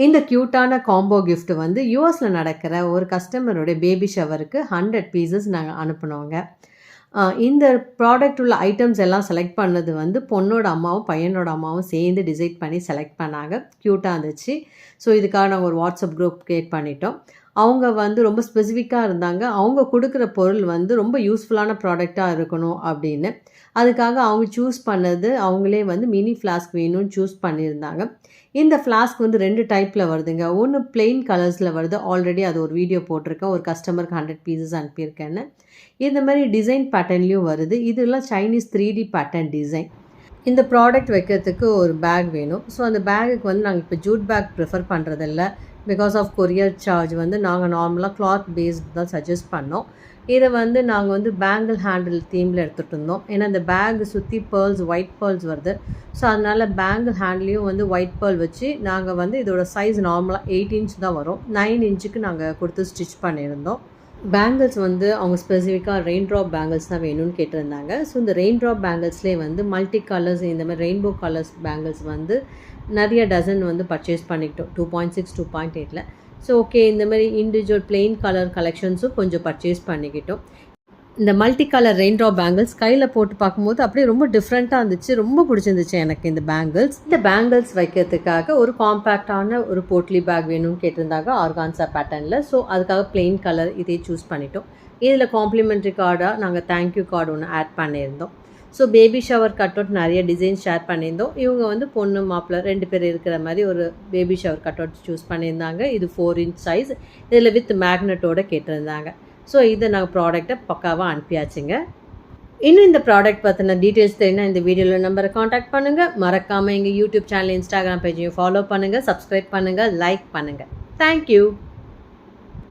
இந்த கியூட்டான combo gift வந்து யுஎஸ்ல நடக்கிற ஒரு கஸ்டமருடைய பேபி ஷவருக்கு 100 பீசஸ் நாங்கள் அனுப்புனோங்க. இந்த ப்ராடக்ட் உள்ள ஐட்டம்ஸ் எல்லாம் செலக்ட் பண்ணது வந்து பொண்ணோட அம்மாவும் பையனோட அம்மாவும் சேர்ந்து டிசைட் பண்ணி செலக்ட் பண்ணாங்க. க்யூட்டாக இருந்துச்சு. ஸோ இதுக்காக நாங்கள் ஒரு வாட்ஸ்அப் குரூப் கிரியேட் பண்ணிட்டோம். அவங்க வந்து ரொம்ப ஸ்பெசிஃபிக்காக இருந்தாங்க. அவங்க கொடுக்குற பொருள் வந்து ரொம்ப யூஸ்ஃபுல்லான ப்ராடக்டாக இருக்கணும் அப்படின்னு. அதுக்காக அவங்க சூஸ் பண்ணது அவங்களே வந்து மினி ஃப்ளாஸ்க் வேணும்னு சூஸ் பண்ணியிருந்தாங்க. இந்த ஃப்ளாஸ்க் வந்து 2 டைப்பில் வருதுங்க. ஒன்று பிளெயின் கலர்ஸில் வருது. ஆல்ரெடி அது ஒரு வீடியோ போட்டிருக்கேன். ஒரு கஸ்டமருக்கு 100 பீசஸ் அனுப்பியிருக்கேன்னு. இந்த மாதிரி டிசைன் பேட்டர்ன்லேயும் வருது. இதெல்லாம் சைனீஸ் 3D பேட்டர்ன் டிசைன். இந்த ப்ராடக்ட் வைக்கிறதுக்கு ஒரு பேக் வேணும். ஸோ அந்த பேகுக்கு வந்து நாங்கள் இப்போ ஜூட் பேக் ப்ரிஃபர் பண்ணுறதில்ல. பிகாஸ் ஆஃப் கொரியர் சார்ஜ் வந்து நாங்கள் நார்மலாக கிளாத் பேஸ்ட் தான் சஜஸ்ட் பண்ணோம். இதை வந்து நாங்கள் வந்து பேங்கிள் ஹேண்டில் தீமில் எடுத்துகிட்டு இருந்தோம். ஏன்னா இந்த பேக் சுற்றி பேர்ல்ஸ் ஒயிட் பேர்ல்ஸ் வருது. ஸோ அதனால் பேங்கிள் ஹேண்ட்லேயும் வந்து ஒயிட் பேர்ல் வச்சு நாங்கள் வந்து இதோட சைஸ் நார்மலாக 8 இன்ச் தான் வரும். 9 இன்ச்சுக்கு நாங்கள் கொடுத்து ஸ்டிச் பண்ணியிருந்தோம். பேங்கிள்ஸ் வந்து அவங்க ஸ்பெசிஃபிக்காக ரெயின் ட்ராப் பேங்கிள்ஸ் தான் வேணும்னு கேட்டிருந்தாங்க. ஸோ இந்த ரெயின் ட்ராப் பேங்கிள்ஸ்லேயே வந்து மல்டி கலர்ஸ் இந்த மாதிரி ரெயின்போ கலர்ஸ் பேங்கிள்ஸ் வந்து நிறைய டசன் வந்து பர்ச்சேஸ் பண்ணிக்கிட்டோம் 2.6 2.8ல். ஸோ ஓகே, இந்த மாதிரி இண்டிவிஜுவல் பிளெயின் கலர் கலெக்ஷன்ஸும் கொஞ்சம் பர்ச்சேஸ் பண்ணிக்கிட்டோம். இந்த multi colour rain drop bangles கையில் போட்டு பார்க்கும்போது அப்படியே ரொம்ப டிஃப்ரெண்ட்டாக இருந்துச்சு. ரொம்ப பிடிச்சிருந்துச்சு எனக்கு இந்த பேங்கிள்ஸ். இந்த பேங்கிள்ஸ் வைக்கிறதுக்காக ஒரு காம்பேக்டான ஒரு போட்லி பேக் வேணும்னு கேட்டிருந்தாங்க ஆர்கான்சா பேட்டர்னில். ஸோ அதுக்காக பிளெயின் கலர் இதே சூஸ் பண்ணிட்டோம். இதில் காம்ப்ளிமெண்ட்ரி கார்டாக நாங்கள் தேங்க்யூ கார்டு ஒன்று ஆட் பண்ணியிருந்தோம். So baby shower cut out நிறைய டிசைன் ஷேர் பண்ணியிருந்தோம். இவங்க வந்து பொண்ணு மாப்பிள்ளை 2 பேர் இருக்கிற மாதிரி ஒரு baby shower cut out choose பண்ணியிருந்தாங்க. இது 4 இன்ச் சைஸ். இதில் வித் மேக்னெட்டோடு கேட்டிருந்தாங்க. ஸோ இதை நாங்கள் ப்ராடக்டை பக்காவாக அனுப்பியாச்சுங்க. இன்னும் இந்த ப்ராடக்ட் பற்றின டீட்டெயில்ஸ் தெரியுன்னா இந்த வீடியோவில் நம்பரை காண்டாக்ட் பண்ணுங்கள். மறக்காமல் எங்கள் யூடியூப் சேனல், இன்ஸ்டாகிராம் பேஜையும் ஃபாலோ பண்ணுங்கள், சப்ஸ்கிரைப் பண்ணுங்கள், லைக் பண்ணுங்கள். தேங்க்யூ.